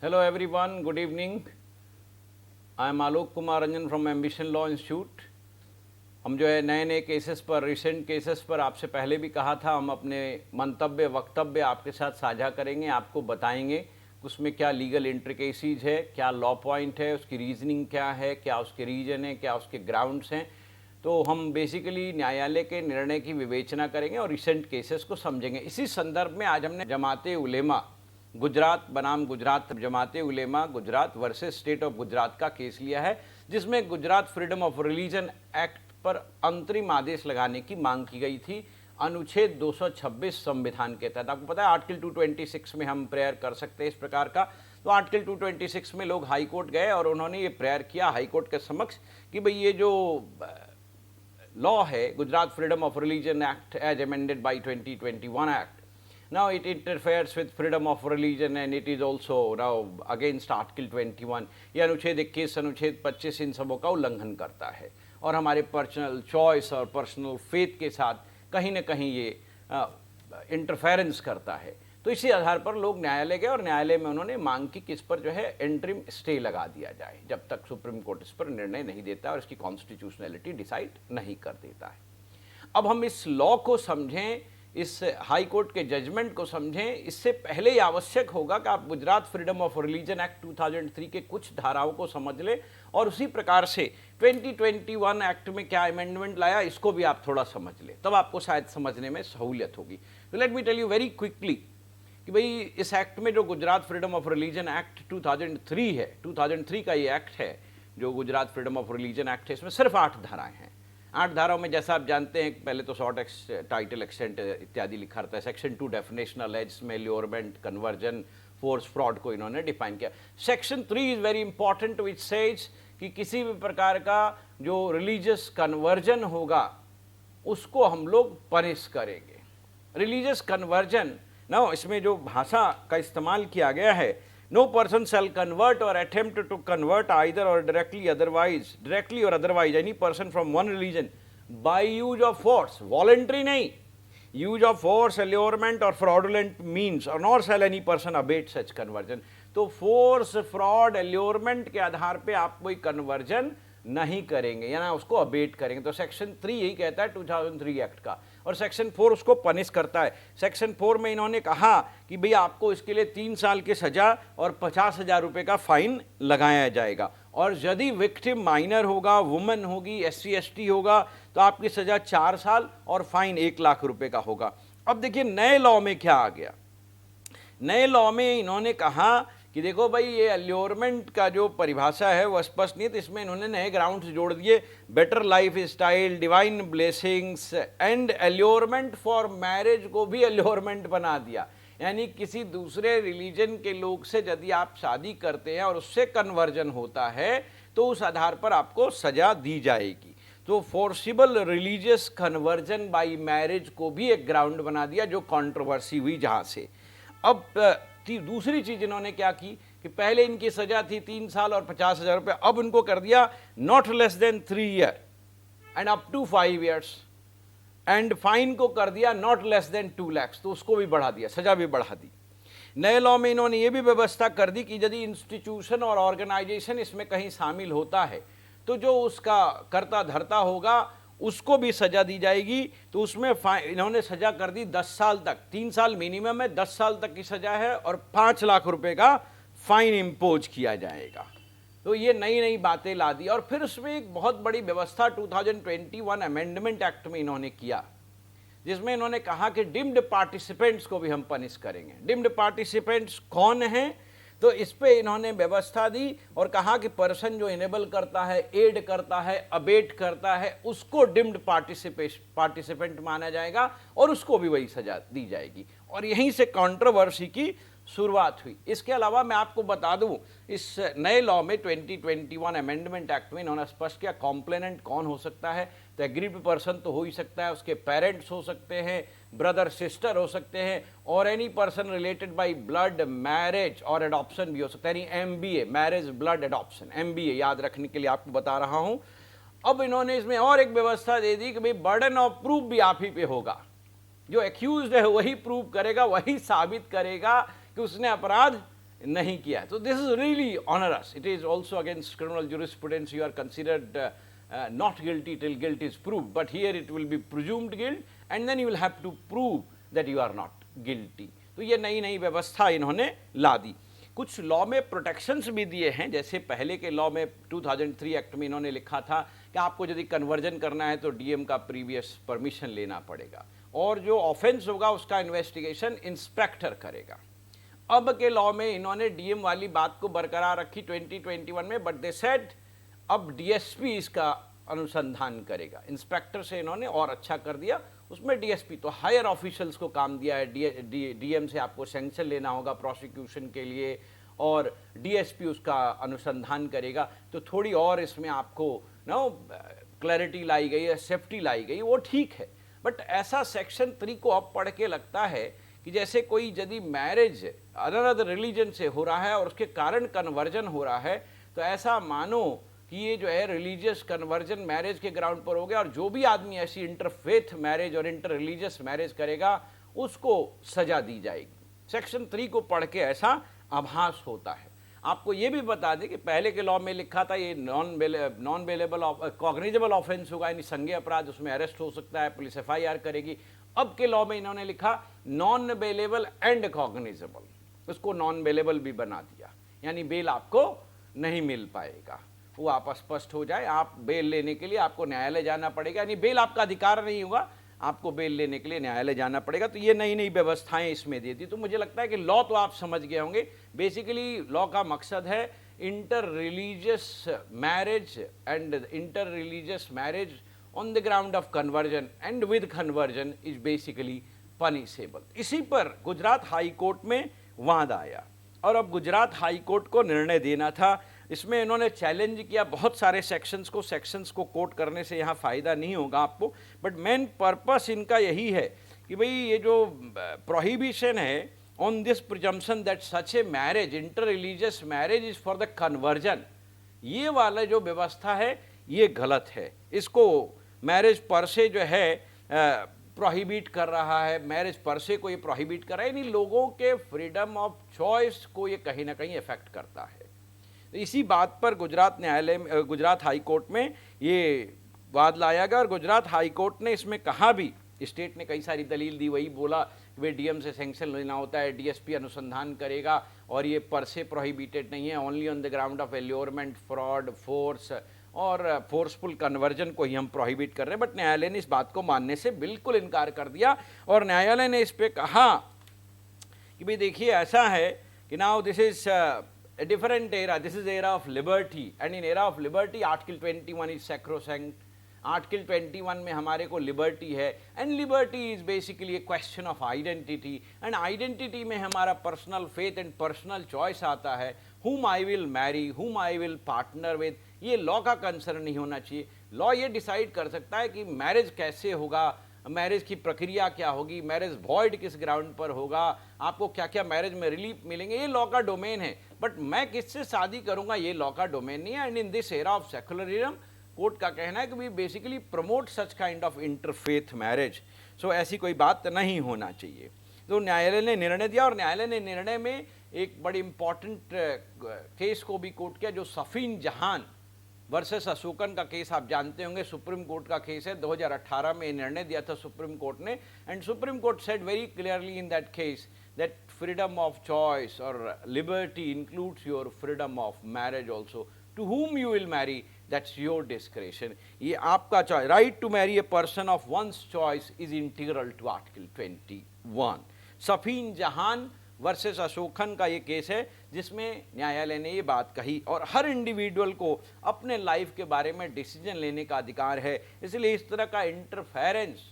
Hello everyone, good evening. I am Alok Kumar Ranjan from Ambition Law Institute. हम जो है नए नए केसेस पर, रिसेंट केसेस पर आपसे पहले भी कहा था, हम अपने मंतव्य वक्तव्य आपके साथ साझा करेंगे, आपको बताएंगे उसमें क्या लीगल इंट्रिकेसीज है, क्या लॉ पॉइंट है, उसकी रीजनिंग क्या है, क्या उसके रीजन है, क्या उसके ग्राउंड्स हैं। तो हम बेसिकली न्यायालय के निर्णय की विवेचना करेंगे और रिसेंट केसेस को समझेंगे। इसी संदर्भ में आज हमने जमाते उलेमा गुजरात बनाम Gujarat Jamiat Ulama Gujarat versus state of Gujarat का केस लिया है, जिसमें Gujarat freedom of religion act पर अंतरिम आदेश लगाने की मांग की गई थी अनुच्छेद 226 संविधान के तहत। आपको पता है आर्टिकल 226 में हम प्रेयर कर सकते हैं इस प्रकार का। तो आर्टिकल 226 में लोग हाई कोर्ट गए और उन्होंने ये प्रेयर किया हाई कोर्ट के समक्ष कि भाई ये जो लॉ है Gujarat freedom of religion act as amended by 2021 act, now it interferes with freedom of religion and it is also now against article 21। ये अनुच्छेद 21 अनुच्छेद 25 इन सबों का उल्लंघन करता है और हमारे पर्सनल चॉइस और पर्सनल फेथ के साथ कहीं ना कहीं ये इंटरफेरेंस करता है। तो इसी आधार पर लोग न्यायालय गए और न्यायालय में उन्होंने मांग की कि इस पर जो है इंटरिम स्टे लगा दिया जाए जब तक सुप्रीम कोर्ट इस पर निर्णय नहीं देता और इसकी कॉन्स्टिट्यूशनैलिटी डिसाइड नहीं कर देता है। अब हम इस लॉ को समझें, इस हाई कोर्ट के जजमेंट को समझें, इससे पहले ही आवश्यक होगा कि आप Gujarat freedom of religion act 2003 के कुछ धाराओं को समझ लें और उसी प्रकार से 2021 एक्ट में क्या अमेंडमेंट लाया इसको भी आप थोड़ा समझ लें, तब आपको शायद समझने में सहूलियत होगी। तो let me tell you very quickly कि भाई इस एक्ट में जो Gujarat freedom of religion act 2003 है, 2003 का ये एक्ट है जो Gujarat freedom of religion act है, इसमें सिर्फ 8 धाराएं हैं। 8 धाराओं में जैसा आप जानते हैं पहले तो शॉर्ट टाइटल एक्सटेंट इत्यादि लिखा रहता है। सेक्शन 2 डेफिनेशनल है जिसमें ल्योरमेंट कन्वर्जन फोर्स फ्रॉड को इन्होंने डिफाइन किया। Section 3 is very important which says कि किसी भी प्रकार का जो रिलीजियस कन्वर्जन होगा उसको हम लोग पनिश करेंगे। रिलीजियस कन्वर्जन ना, इसमें जो भाषा का इस्तेमाल किया गया है, no person shall convert or attempt to convert either or directly or otherwise any person from one religion by use of force, voluntary नहीं, use of force, allurement or fraudulent means, or nor shall any person abet such conversion। तो force, fraud, एल्योरमेंट के आधार पे आप कोई conversion नहीं करेंगे या ना उसको अबेट करेंगे। तो सेक्शन 3 यही कहता है 2003 एक्ट का, और सेक्शन 4 उसको पनिश करता है। सेक्शन 4 में इन्होंने कहा कि भाई आपको इसके लिए 3 साल की सजा और 50,000 रुपये का फाइन लगाया जाएगा, और यदि विक्टिम माइनर होगा, वुमेन होगी, SC ST होगा तो आपकी सजा 4 साल और फाइन 1 लाख रुपए का होगा। अब देखिए नए लॉ में क्या आ गया। नए लॉ में इन्होंने कहा कि देखो भाई ये अल्योरमेंट का जो परिभाषा है वो स्पष्ट नहीं है, तो इसमें इन्होंने नए ग्राउंड्स जोड़ दिए, better life style, divine blessings and allurement for marriage को भी अल्योरमेंट बना दिया। यानी किसी दूसरे रिलीजन के लोग से यदि आप शादी करते हैं और उससे कन्वर्जन होता है तो उस आधार पर आपको सजा दी जाएगी। तो forcible religious conversion by marriage को भी एक ग्राउंड बना दिया जो कंट्रोवर्सी हुई जहाँ से। अब दूसरी चीज इन्होंने क्या की कि पहले इनकी सजा थी 3 साल और 50,000 रुपये, अब उनको कर दिया not less than 3 year and up to 5 years, and fine को कर दिया नॉट लेस देन 2 लाख, तो उसको भी बढ़ा दिया, सजा भी बढ़ा दी। नए लॉ में इन्होंने ये भी व्यवस्था कर दी कि यदि इंस्टीट्यूशन और ऑर्गेनाइजेशन इसमें कहीं शामिल होता है तो जो उसका कर्ता धर्ता होगा उसको भी सजा दी जाएगी। तो उसमें इन्होंने सजा कर दी 10 साल तक, 3 साल मिनिमम है, 10 साल तक की सजा है और 5 लाख रुपए का फाइन इम्पोज किया जाएगा। तो ये नई नई बातें ला दी। और फिर उसमें एक बहुत बड़ी व्यवस्था 2021 अमेंडमेंट एक्ट में इन्होंने किया, जिसमें इन्होंने कहा कि डिम्ड पार्टिसिपेंट्स को भी हम पनिश करेंगे। डिम्ड पार्टिसिपेंट्स कौन हैं? तो इस पे इन्होंने व्यवस्था दी और कहा कि पर्सन जो इनेबल करता है, एड करता है, अबेट करता है, उसको डिम्ड पार्टिसिपेंट माना जाएगा और उसको भी वही सजा दी जाएगी। और यहीं से कंट्रोवर्सी की शुरुआत हुई। इसके अलावा मैं आपको बता दूं, इस नए लॉ में 2021 अमेंडमेंट एक्ट में इन्होंने स्पष्ट किया कॉम्प्लेनेंट कौन हो सकता है। तो एग्रीड पर्सन तो हो ही सकता है, उसके पेरेंट्स हो सकते हैं, ब्रदर सिस्टर हो सकते हैं, और any person related by blood, marriage और एडॉप्शन भी हो सकता है। यानी MBA, marriage blood adoption, MBA याद रखने के लिए आपको बता रहा हूं। अब इन्होंने इसमें और एक व्यवस्था दे दी कि भाई बर्डन ऑफ प्रूफ भी आप ही पे होगा। जो एक्यूज्ड है वही प्रूव करेगा, वही साबित करेगा कि उसने अपराध नहीं किया है। तो this is really onerous, it is also against criminal jurisprudence, you are considered not guilty till guilt is proved, but here it will be presumed guilt and then you will have to prove that you are not guilty। तो ये नई नई व्यवस्था इन्होंने ला दी। कुछ law में protections भी दिए हैं, जैसे पहले के लॉ में 2003 एक्ट में इन्होंने लिखा था कि आपको यदि कन्वर्जन करना है तो डीएम का प्रीवियस परमिशन लेना पड़ेगा, और जो ऑफेंस होगा उसका इन्वेस्टिगेशन इंस्पेक्टर करेगा। अब के लॉ में इन्होंने डीएम वाली बात को बरकरार रखी 2021 में, बट दे सेड अब डीएसपी इसका अनुसंधान करेगा। इंस्पेक्टर से इन्होंने और अच्छा कर दिया, उसमें डीएसपी तो हायर ऑफिशियल्स को काम दिया है। डीएम से आपको सैंक्शन लेना होगा प्रोसिक्यूशन के लिए, और डीएसपी उसका अनुसंधान करेगा। तो थोड़ी और इसमें आपको क्लैरिटी लाई गई है, सेफ्टी लाई गई, वो ठीक है। बट ऐसा सेक्शन 3 को अब पढ़ के लगता है कि जैसे कोई यदि मैरिज अदर रिलीजन से हो रहा है और उसके कारण कन्वर्जन हो रहा है, तो ऐसा मानो कि ये जो है रिलीजियस कन्वर्जन मैरिज के ग्राउंड पर हो गया, और जो भी आदमी ऐसी इंटरफेथ मैरिज और इंटर रिलीजियस मैरिज करेगा उसको सजा दी जाएगी। सेक्शन 3 को पढ़ के ऐसा आभास होता है। आपको ये भी बता दें कि पहले के लॉ में लिखा था ये नॉन बेलेबल कॉग्निजेबल ऑफेंस होगा, यानी संज्ञेय अपराध, उसमें अरेस्ट हो सकता है, पुलिस एफआईआर करेगी। अब के लॉ में इन्होंने लिखा नॉन बेलेबल एंड कॉग्निजेबल, उसको नॉन बेलेबल भी बना दिया, यानी बेल आपको नहीं मिल पाएगा। वो आप स्पष्ट हो जाए, आप बेल लेने के लिए आपको न्यायालय जाना पड़ेगा, यानी बेल आपका अधिकार नहीं होगा, आपको बेल लेने के लिए न्यायालय जाना पड़ेगा। तो ये नई नई व्यवस्थाएं इसमें दी थी। तो मुझे लगता है कि लॉ तो आप समझ गए होंगे। बेसिकली लॉ का मकसद है inter religious marriage and inter religious marriage on the ground of conversion and with conversion is basically punishable. इसी पर गुजरात हाई कोर्ट में वाद आया, और अब गुजरात हाई कोर्ट को निर्णय देना था। इसमें इन्होंने चैलेंज किया बहुत सारे सेक्शंस को कोट करने से यहाँ फ़ायदा नहीं होगा आपको, बट मेन पर्पस इनका यही है कि भाई ये जो प्रोहिबिशन है on this presumption that such a marriage inter religious marriage is for the conversion, ये वाला जो व्यवस्था है ये गलत है। इसको मैरिज पर से जो है प्रोहिबिट कर रहा है, मैरिज पर से को ये प्रोहिबिट कर रहा है, यानी लोगों के फ्रीडम ऑफ चॉइस को ये कहीं ना कहीं इफेक्ट करता है। इसी बात पर गुजरात हाई कोर्ट में ये वाद लाया गया, और गुजरात हाई कोर्ट ने इसमें कहा भी, स्टेट ने कई सारी दलील दी, वही बोला कि वे डीएम से सैंक्शन लेना होता है, डीएसपी अनुसंधान करेगा, और ये पर से प्रोहिबिटेड नहीं है, only on the ground of allurement, fraud, force और फोर्सफुल कन्वर्जन को ही हम प्रोहिबिट कर रहे हैं। बट न्यायालय ने इस बात को मानने से बिल्कुल इनकार कर दिया, और न्यायालय ने इस पर कहा कि भाई देखिए ऐसा है कि now this is a different era, this is era of liberty, and in era of liberty article 21 is sacrosanct। Article 21 में हमारे को लिबर्टी है, and liberty is basically A question of identity, and identity में हमारा personal faith and personal choice आता है, whom I will marry, whom I will partner with। ये law का कंसर्न नहीं होना चाहिए। लॉ ये डिसाइड कर सकता है कि मैरिज कैसे होगा, मैरिज की प्रक्रिया क्या होगी, मैरिज वॉइड किस ग्राउंड पर होगा, आपको क्या क्या मैरिज में रिलीफ मिलेंगे, ये लॉ का डोमेन है। बट मैं किससे शादी करूंगा ये लॉ का डोमेन नहीं है। And in this era of secularism court का कहना है कि we basically promote such kind of interfaith marriage. So ऐसी कोई बात नहीं होना चाहिए। तो न्यायालय ने निर्णय दिया, और न्यायालय ने निर्णय में एक बड़ी इंपॉर्टेंट केस को भी कोर्ट किया, जो सफीन जहान वर्सेस अशोकन का केस आप जानते होंगे, सुप्रीम कोर्ट का केस है। 2018 में निर्णय दिया था सुप्रीम कोर्ट ने, and supreme court said very clearly in that case that freedom of choice और liberty includes your freedom of marriage also. To whom you will marry, that's your discretion। ये आपका choice, right to marry a person of one's choice is integral to article 21। Shafin Jahan versus Ashokan का ये case है जिसमें न्यायालय ने ये बात कही, और हर इंडिविजुअल को अपने लाइफ के बारे में डिसीजन लेने का अधिकार है, इसलिए इस तरह का इंटरफेरेंस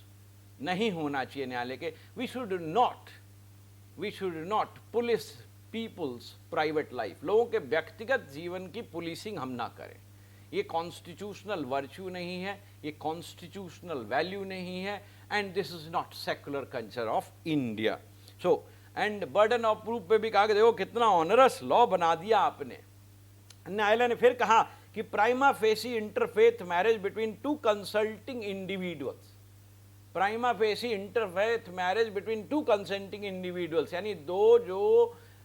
नहीं होना चाहिए न्यायालय के। We should not police people's private life, लोगों के व्यक्तिगत जीवन की पुलिसिंग हम ना करें। ये कॉन्स्टिट्यूशनल वर्च्यू नहीं है, ये कॉन्स्टिट्यूशनल वैल्यू नहीं है, and this is not secular culture of India. So and burden of proof पे भी कहा कि देखो कितना ऑनरस लॉ बना दिया आपने। न्यायालय ने फिर कहा कि prima facie interfaith marriage between two consulting individuals, prima facie interfaith marriage between two consenting individuals, यानी दो जो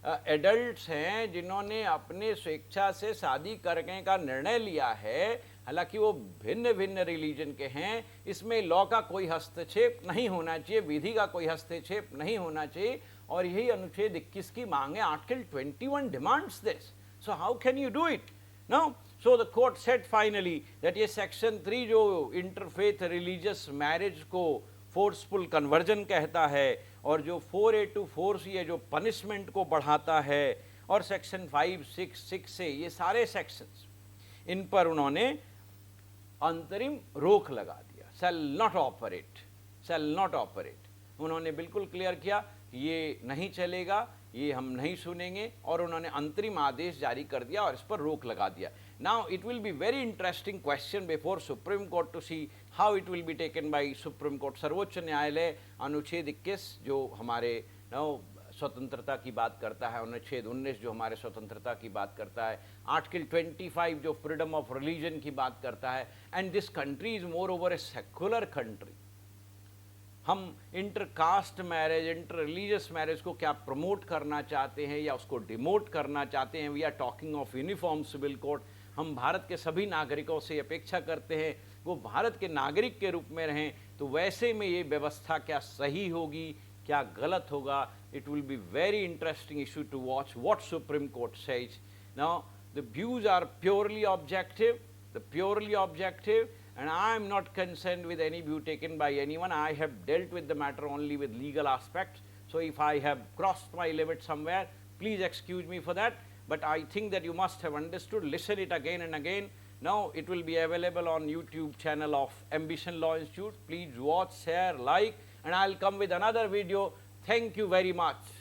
एडल्ट्स हैं जिन्होंने अपने स्वेच्छा से शादी करने का निर्णय लिया है, हालांकि वो भिन्न भिन्न रिलीजन के हैं, इसमें लॉ का कोई हस्तक्षेप नहीं होना चाहिए, विधि का कोई हस्तक्षेप नहीं होना चाहिए, और यही अनुच्छेद 21 की मांग है। Article 21 demands this, so how can you do it? No, so the court said finally that ये सेक्शन 3 जो इंटरफेथ रिलीजियस मैरिज को फोर्सफुल कन्वर्जन कहता है, और जो 4A-4C है जो पनिशमेंट को बढ़ाता है, और सेक्शन 5, 6 से ये सारे सेक्शंस, इन पर उन्होंने अंतरिम रोक लगा दिया। Shall not operate, shall not operate. उन्होंने बिल्कुल क्लियर किया ये नहीं चलेगा, ये हम नहीं सुनेंगे, और उन्होंने अंतरिम आदेश जारी कर दिया और इस पर रोक लगा दिया। Now it will be very interesting question before supreme court to see how it will be taken by supreme court. सर्वोच्च न्यायालय अनुच्छेद 21 जो हमारे स्वतंत्रता की बात करता है, अनुच्छेद 19 जो हमारे स्वतंत्रता की बात करता है, आर्टिकल 25 जो फ्रीडम ऑफ रिलीजन की बात करता है, and this country is moreover a secular country. हम intercaste marriage, inter religious marriage को क्या प्रमोट करना चाहते हैं या उसको डिमोट करना चाहते हैं? We are talking of uniform civil code. हम भारत के सभी नागरिकों से अपेक्षा करते हैं वो भारत के नागरिक के रूप में रहें, तो वैसे में ये व्यवस्था क्या सही होगी, क्या गलत होगा? It will be very interesting issue to watch what supreme court says. Now the views are purely objective, and I am not concerned with any view taken by anyone. I have dealt with the matter only with legal aspects. So if I have crossed my limit somewhere, please excuse me for that. But I think that you must have understood. Listen it again and again. Now it will be available on YouTube channel of Ambition Law Institute. Please watch, share, like, and I'll come with another video. Thank you very much.